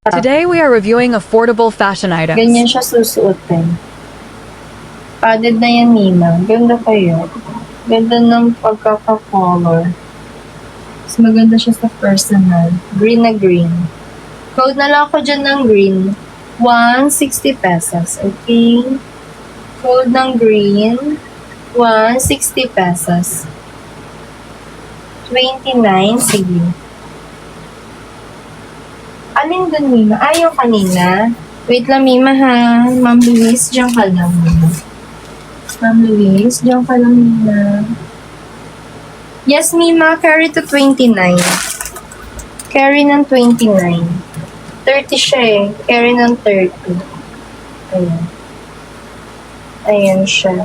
Today we are reviewing affordable fashion items. Ganyan siya susuotin. Padded na yan, Nina. Ganda kayo. Ganda ng pagkaka-color. Mas maganda siya sa personal. Green na green. Code na lang ako dyan ng green. 160 pesos. Okay? Code ng green. 160 pesos. 29. Sige. Alin dun, Mima? Yung kanina. Wait lang, Mima, ha? Ma'am Luis, diyan ka lang, Mima. Ma'am Luis, diyan ka lang, Mima. Yes, Mima, carry to 29. Carry ng 29. 30 siya eh. Carry ng 30. Ayan. Ayan siya.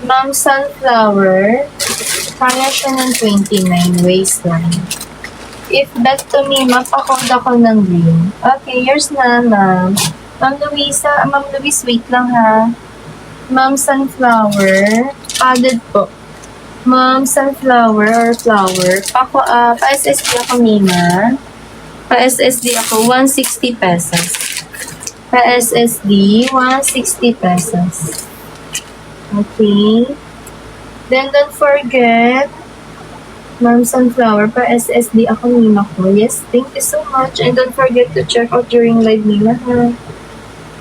Ma'am Sunflower, kaya siya ng 29 waistline. If that to me, mapakod ako ng green. Okay, yours na, ma'am. Ma'am Luisa, Ma'am Luis, wait lang ha. Ma'am Sunflower, padded po. Ma'am Sunflower or flower, pa-SSD ako, Mima. Pa-SSD ako, 160 pesos. Pa-SSD, 160 pesos. Okay. Then, don't forget, Ma'am Sunflower, pa-SSD ako, Mima ko. Yes, thank you so much. And don't forget to check out during live, Mima, ha?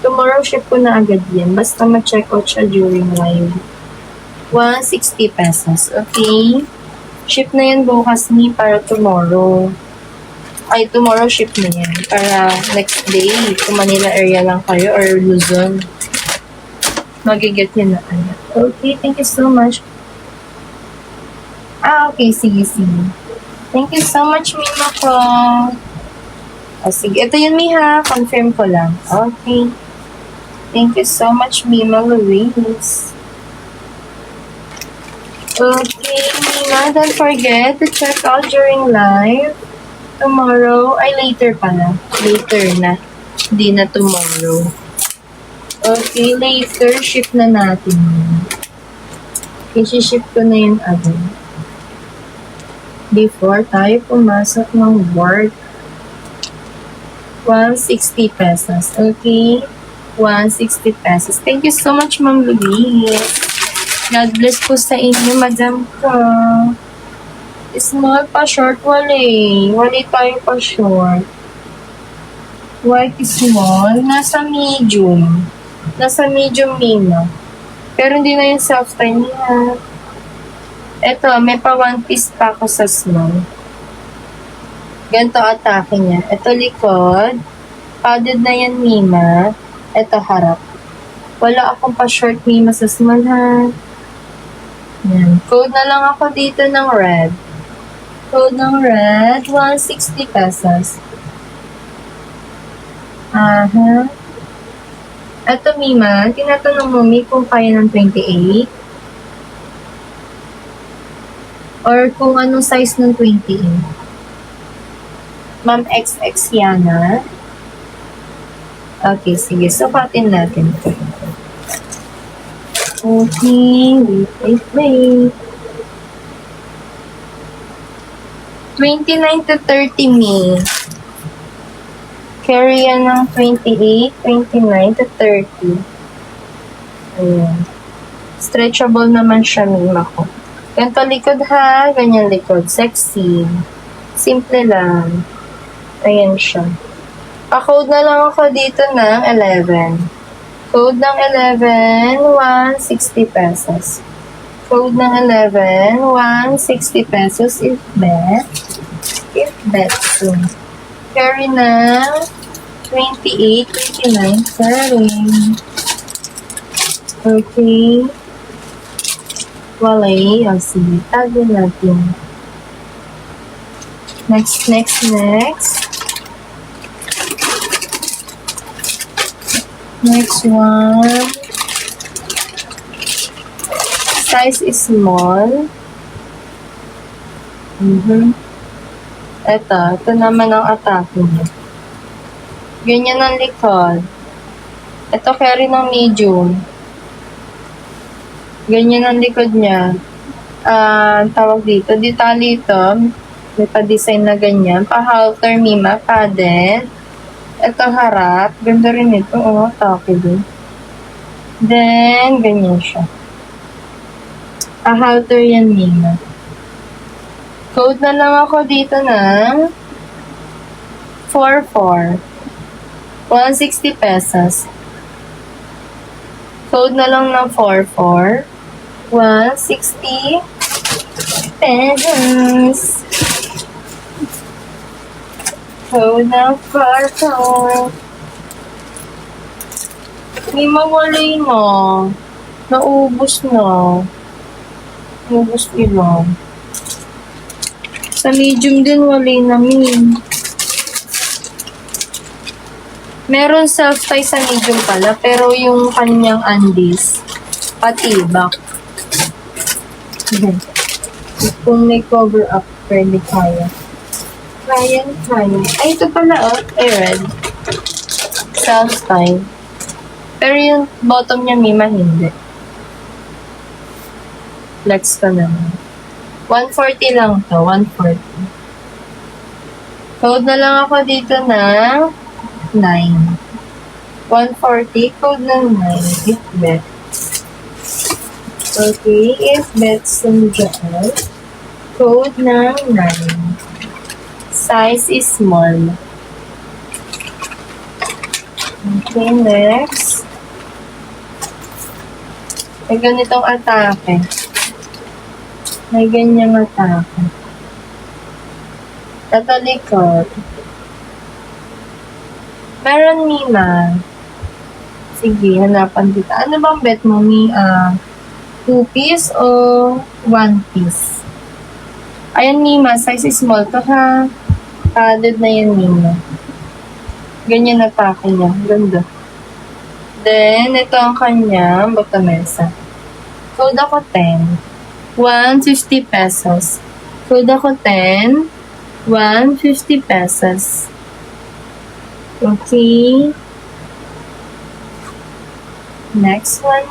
Tomorrow, ship ko na agad yan. Basta ma-check out siya during live. 160 pesos. Okay? Ship na yan bukas ni para tomorrow. Ay, tomorrow ship na yan. Para next day, kung Manila area lang kayo or Luzon, magiget yan na kayo. Okay, thank you so much. Okay, sige. Thank you so much, Mima ko. Sige, ito yun, Miha. Confirm ko lang. Okay. Thank you so much, Mima Louise. Okay, Mima, don't forget to check out during live. Tomorrow, later pala. Later na. Hindi na tomorrow. Okay, later, ship na natin. I-ship ko na yun agad. Before tayo pumasok ng work. 160 pesos. Okay? 160 pesos. Thank you so much, Ma'am Luis. God bless po sa inyo, Madam ko. Small pa, short, wali. Wali tayo pa short. White small. Nasa medium. Nasa medium, Mima. Pero hindi na yung self-tie niya. Ito, may pa one piece pa ako sa small. Ganito atake niya. Ito likod. Padded na yan, Mima. Ito harap. Wala akong pa short, Mima, sa small, ha. Yan. Code na lang ako dito ng red. Code ng red, 160 pesos. Aha. Ito, Mima, tinatanong mo, Mi, kung kaya ng 28. Or kung anong size ng 28. Ma'am XX Yana. Okay, sige. Sukatin natin ito. Okay, wait. 29 to 30, Mi. Carry yan ng 28, 29 to 30. Ayan. Stretchable naman siya, Mima ko. Ganito likod, ha. Ganyan likod. Sexy. Simple lang. Ayan siya. Pa-code na lang ako dito ng 11. Code ng 11, 160 pesos. Code ng 11, 160 pesos if bet. If bet soon. Carry na 28, 29, carry. Okay. Walay. Sige. Tag natin. Next. Next one. Size is small. Ito naman ang atake niya. Ganyan ang likod. Ito carry ng medium. Ganyan ang likod niya. Tawag dito. Detalye ito. May pa-design na ganyan. Pa-halter, Mima. Padded. Ito harap. Ganda rin ito. Oh, taki din. Then, ganyan siya. Halter yan, Nina. Code na lang ako dito ng 44. 160 pesos. Code na lang ng 44. 160 pesos. Code ng 44. May mawalay na. Naubos na. Naubos nila. Sa medium din, walay na min. Meron self-tie sa medium pala, pero yung kanyang undies, patibak. Kung may cover up, pwede kaya. Kaya. Ay, ito pala, oh. Red. Self-tie. Pero yung bottom niya, Mima, hindi. Flex ko naman. 140 lang to, 140. Code na lang ako dito na 9. 140, code ng 9, if bet. Okay, if bet sundiyan, code ng 9. Size is small. Okay, next. May ganitong atake. May ganyang atake. Tatalikod. Meron, Mima. Sige, hanapan kita. Ano bang bet mo, Mi? 2 piece o 1 piece? Ayan, Mima. Size is small to, ha? Padded na yan, Mima. Ganyan atake niya. Ganda. Then, ito ang kanya, botomesa. Code ako 10. 150 pesos. Code ako 10. 150 pesos. Okay. Next one.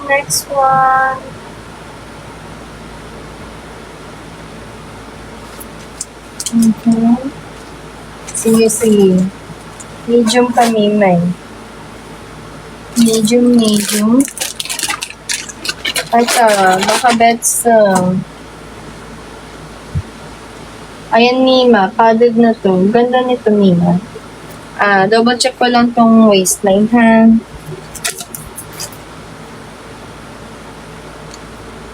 Sige. Medium kami, may. Medium. Ito, baka bets. Ayan, Mima. Padded na to. Ganda nito, Mima. Double check ko lang tong waistline, ha?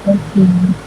Okay.